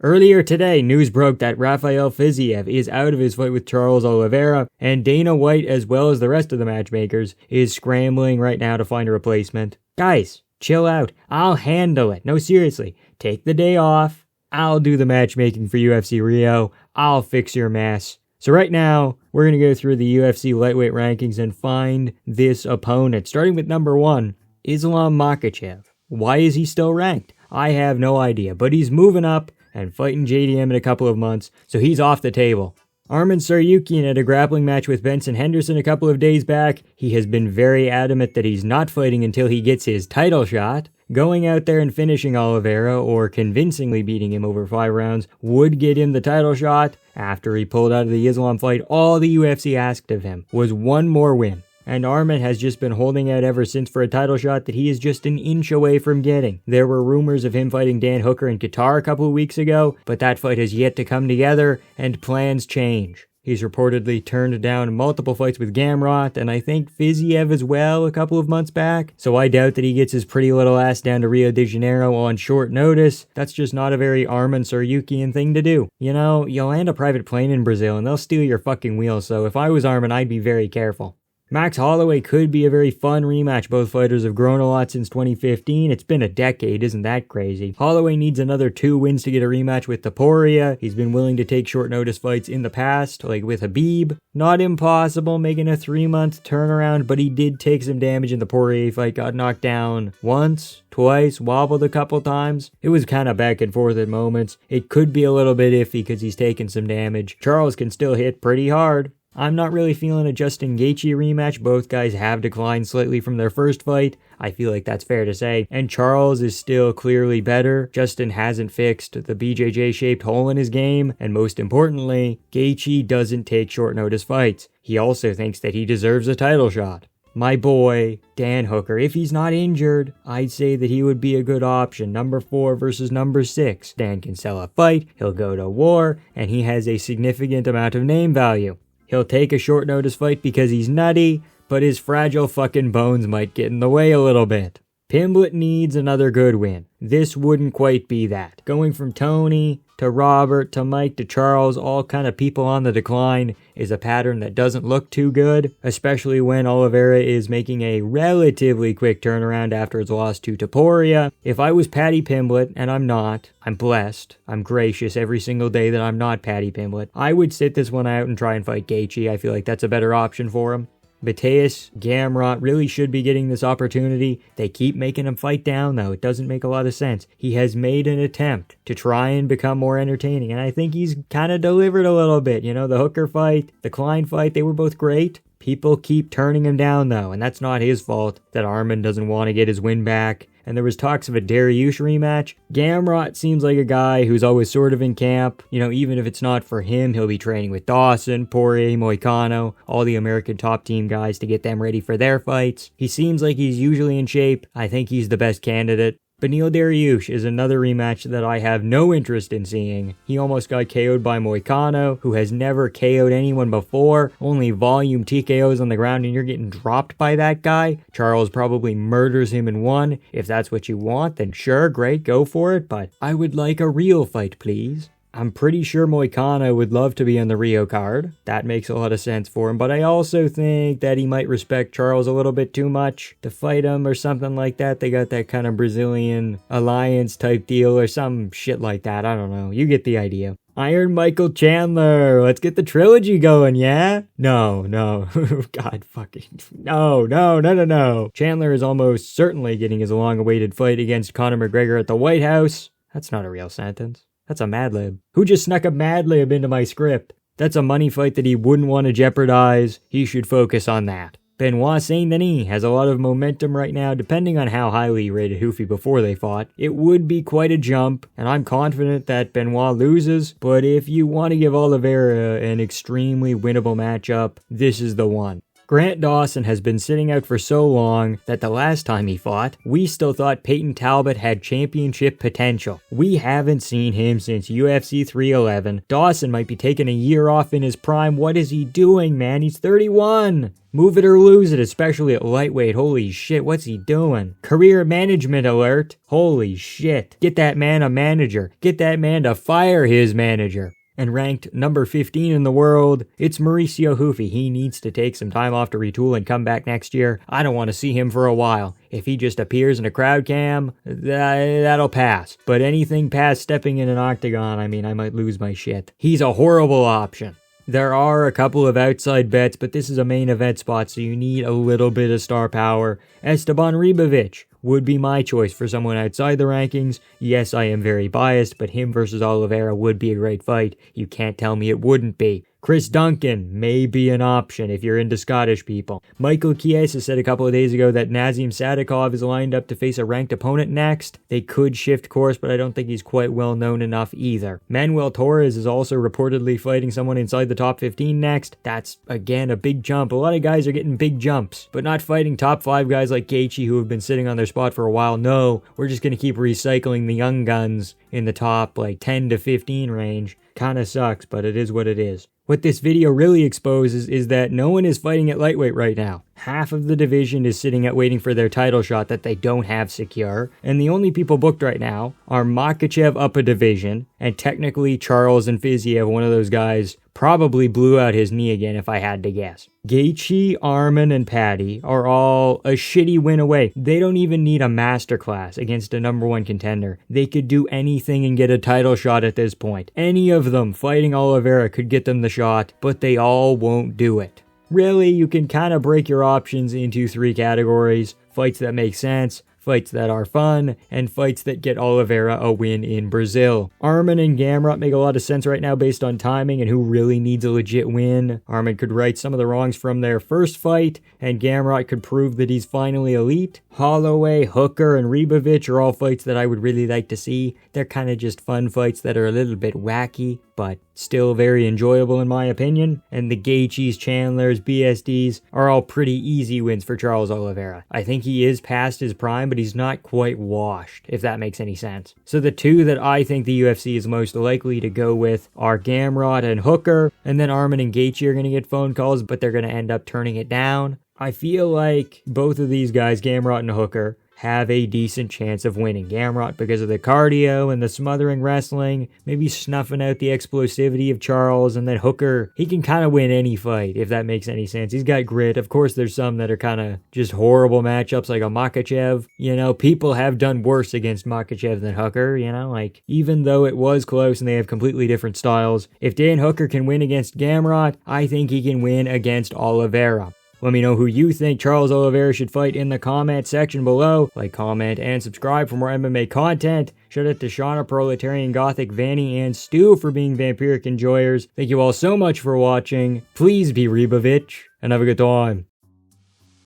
Earlier today, news broke that Rafael Fiziev is out of his fight with Charles Oliveira, and Dana White, as well as the rest of the matchmakers, is scrambling right now to find a replacement. Guys, chill out. I'll handle it. No, seriously. Take the day off. I'll do the matchmaking for UFC RIO. I'll fix your mess. So right now, we're going to go through the UFC lightweight rankings and find this opponent. Starting with number 1, Islam Makhachev. Why is he still ranked? I have no idea, but he's moving up and fighting JDM in a couple of months, so he's off the table. Arman Tsarukyan had a grappling match with Benson Henderson a couple of days back. He has been very adamant that he's not fighting until he gets his title shot. Going out there and finishing Oliveira, or convincingly beating him over 5 rounds, would get him the title shot. After he pulled out of the Islam fight, all the UFC asked of him was one more win. And Arman has just been holding out ever since for a title shot that he is just an inch away from getting. There were rumors of him fighting Dan Hooker in Qatar a couple of weeks ago, but that fight has yet to come together, and plans change. He's reportedly turned down multiple fights with Gamrot, and I think Fiziev as well a couple of months back, so I doubt that he gets his pretty little ass down to Rio de Janeiro on short notice. That's just not a very Arman Tsarukyan thing to do. You know, you'll land a private plane in Brazil and they'll steal your fucking wheels, so if I was Arman, I'd be very careful. Max Holloway could be a very fun rematch. Both fighters have grown a lot since 2015. It's been a decade, isn't that crazy? Holloway needs another 2 wins to get a rematch with Topuria. He's been willing to take short notice fights in the past, like with Khabib. Not impossible, making a 3-month turnaround, but he did take some damage in the Poirier fight, got knocked down once, twice, wobbled a couple times. It was kind of back and forth at moments. It could be a little bit iffy because he's taken some damage. Charles can still hit pretty hard. I'm not really feeling a Justin Gaethje rematch. Both guys have declined slightly from their first fight. I feel like that's fair to say. And Charles is still clearly better. Justin hasn't fixed the BJJ-shaped hole in his game. And most importantly, Gaethje doesn't take short notice fights. He also thinks that he deserves a title shot. My boy, Dan Hooker, if he's not injured, I'd say that he would be a good option. Number 4 versus number 6. Dan can sell a fight, he'll go to war, and he has a significant amount of name value. He'll take a short notice fight because he's nutty, but his fragile fucking bones might get in the way a little bit. Pimblett needs another good win. This wouldn't quite be that. Going from Tony to Robert to Mike to Charles, all kind of people on the decline, is a pattern that doesn't look too good, especially when Oliveira is making a relatively quick turnaround after his loss to Topuria. If I was Paddy Pimblett, and I'm not, I'm blessed, I'm gracious every single day that I'm not Paddy Pimblett, I would sit this one out and try and fight Gaethje. I feel like that's a better option for him. Mateus Gamrot really should be getting this opportunity. They keep making him fight down, though. It doesn't make a lot of sense. He has made an attempt to try and become more entertaining, and I think he's kind of delivered a little bit. You know, the Hooker fight, the Klein fight, they were both great. People keep turning him down, though, and that's not his fault that Arman doesn't want to get his win back. And there was talks of a Dariush rematch. Gamrot seems like a guy who's always sort of in camp. You know, even if it's not for him, he'll be training with Dawson, Poirier, Moicano, all the American top team guys to get them ready for their fights. He seems like he's usually in shape. I think he's the best candidate. Beneil Dariush is another rematch that I have no interest in seeing. He almost got KO'd by Moicano, who has never KO'd anyone before. Only volume TKOs on the ground, and you're getting dropped by that guy. Charles probably murders him in 1. If that's what you want, then sure, great, go for it, but I would like a real fight, please. I'm pretty sure Moicano would love to be on the Rio card. That makes a lot of sense for him, but I also think that he might respect Charles a little bit too much to fight him or something like that. They got that kind of Brazilian alliance type deal or some shit like that. I don't know. You get the idea. Iron Michael Chandler. Let's get the trilogy going, yeah? No. God fucking. No. Chandler is almost certainly getting his long-awaited fight against Conor McGregor at the White House. That's not a real sentence. That's a Mad Lib. Who just snuck a Mad Lib into my script? That's a money fight that he wouldn't want to jeopardize. He should focus on that. Benoit Saint-Denis has a lot of momentum right now, depending on how highly you rated Hoofy before they fought. It would be quite a jump, and I'm confident that Benoit loses, but if you want to give Oliveira an extremely winnable matchup, this is the one. Grant Dawson has been sitting out for so long that the last time he fought, we still thought Peyton Talbot had championship potential. We haven't seen him since UFC 311. Dawson might be taking a year off in his prime. What is he doing, man? He's 31. Move it or lose it, especially at lightweight. Holy shit, what's he doing? Career management alert. Holy shit. Get that man a manager. Get that man to fire his manager. And ranked number 15 in the world, it's Mauricio Hufi. He needs to take some time off to retool and come back next year. I don't want to see him for a while. If he just appears in a crowd cam, that'll pass. But anything past stepping in an octagon, I might lose my shit. He's a horrible option. There are a couple of outside bets, but this is a main event spot, so you need a little bit of star power. Esteban Ribovic would be my choice for someone outside the rankings. Yes, I am very biased, but him versus Oliveira would be a great fight. You can't tell me it wouldn't be. Chris Duncan may be an option if you're into Scottish people. Michael Chiesa said a couple of days ago that Nazim Sadikov is lined up to face a ranked opponent next. They could shift course, but I don't think he's quite well known enough either. Manuel Torres is also reportedly fighting someone inside the top 15 next. That's, again, a big jump. A lot of guys are getting big jumps, but not fighting top 5 guys like Gaethje who have been sitting on their spot for a while. No, we're just going to keep recycling the young guns in the top 10 to 15 range. Kinda sucks, but it is what it is. What this video really exposes is that no one is fighting at lightweight right now. Half of the division is sitting at waiting for their title shot that they don't have secure, and the only people booked right now are Makhachev up a division, and technically Charles and Fiziev, one of those guys, probably blew out his knee again if I had to guess. Gaethje, Arman, and Paddy are all a shitty win away. They don't even need a masterclass against a number 1 contender. They could do anything and get a title shot at this point. Any of them fighting Oliveira could get them the shot, but they all won't do it. Really, you can kind of break your options into 3 categories: fights that make sense, fights that are fun, and fights that get Oliveira a win in Brazil. Arman and Gamrot make a lot of sense right now based on timing and who really needs a legit win. Arman could right some of the wrongs from their first fight, and Gamrot could prove that he's finally elite. Holloway, Hooker, and Ribovic are all fights that I would really like to see. They're kind of just fun fights that are a little bit wacky, but still very enjoyable in my opinion. And the Gaethjes, Chandlers, BSDs are all pretty easy wins for Charles Oliveira. I think he is past his prime, but he's not quite washed, if that makes any sense. So the 2 that I think the UFC is most likely to go with are Gamrot and Hooker, and then Arman and Gaethje are going to get phone calls, but they're going to end up turning it down. I feel like both of these guys, Gamrot and Hooker, have a decent chance of winning. Gamrot because of the cardio and the smothering wrestling, maybe snuffing out the explosivity of Charles, and then Hooker, he can kind of win any fight, if that makes any sense. He's got grit. Of course, there's some that are kind of just horrible matchups, like a Makhachev. People have done worse against Makhachev than Hooker, even though it was close and they have completely different styles. If Dan Hooker can win against Gamrot, I think he can win against Oliveira. Let me know who you think Charles Oliveira should fight in the comment section below. Like, comment, and subscribe for more MMA content. Shout out to Shauna, Proletarian Gothic, Vanny, and Stu for being vampiric enjoyers. Thank you all so much for watching. Please be Ribovic, and have a good time.